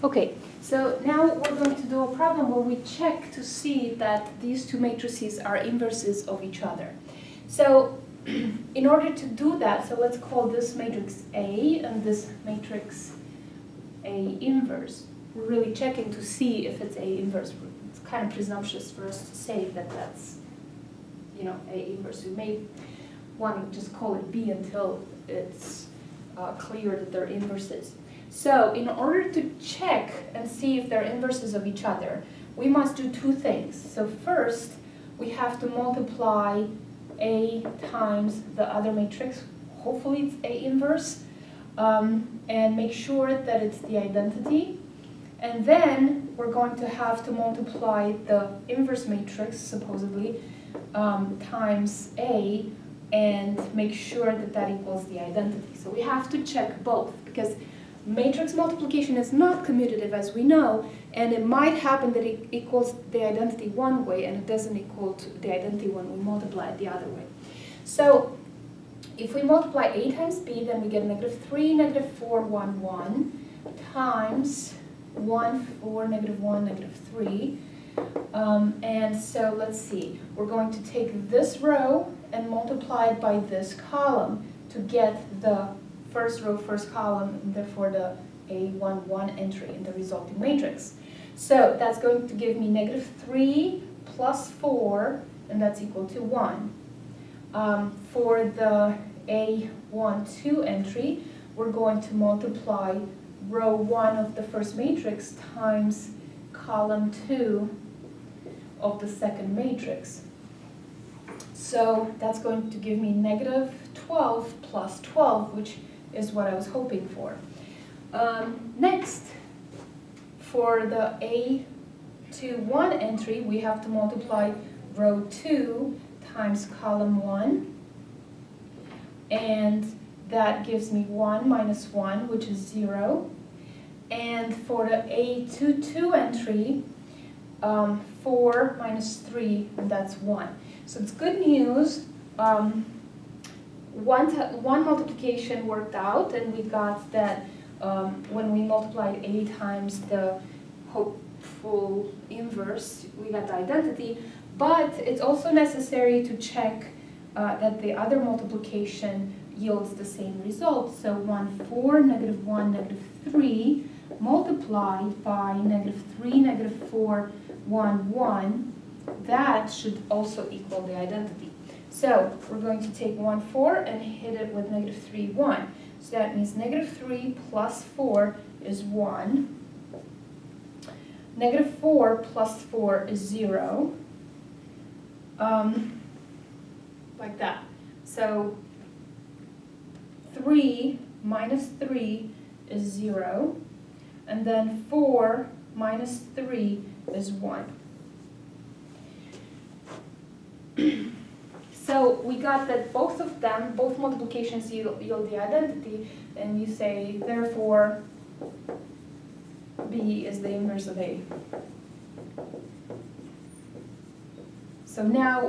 Okay, so now we're going to do a problem where we check to see that these two matrices are inverses of each other. So in order to do that, so let's call this matrix A and this matrix A inverse. We're really checking to see if it's A inverse. It's kind of presumptuous for us to say that that's, A inverse. We may want to just call it B until it's clear that they're inverses. So in order to check and see if they're inverses of each other, we must do two things. So first, we have to multiply A times the other matrix, hopefully it's A inverse, and make sure that it's the identity. And then we're going to have to multiply the inverse matrix, supposedly, times A, and make sure that that equals the identity. So we have to check both, because matrix multiplication is not commutative, as we know, and it might happen that it equals the identity one way and it doesn't equal to the identity when we multiply it the other way. So if we multiply A times B, then we get -3, -4, 1, 1, times 1, 4, -1, -3. And so let's see, we're going to take this row and multiply it by this column to get the first row, first column, and therefore the A11 entry in the resulting matrix. So that's going to give me -3 plus 4, and that's equal to 1. For the A12 entry, we're going to multiply row 1 of the first matrix times column 2 of the second matrix. So that's going to give me -12 plus 12, which is what I was hoping for. Next, for the A21 entry, we have to multiply row 2 times column 1, and that gives me 1 minus 1, which is 0. And for the A22 entry, 4 minus 3, and that's 1. So it's good news. One multiplication worked out, and we got that when we multiplied A times the hopeful inverse, we got the identity. But it's also necessary to check that the other multiplication yields the same result. So 1, 4, -1, -3, multiplied by -3, -4, 1, 1, that should also equal the identity. So we're going to take 1, 4 and hit it with -3, 1. So that means -3 plus 4 is 1. -4 plus 4 is 0. Like that. So 3 minus 3 is 0. And then 4 minus 3 is 1. So we got that both of them, both multiplications yield the identity, and you say, therefore, B is the inverse of A. So now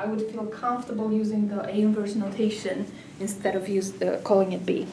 I would feel comfortable using the A inverse notation instead of calling it B.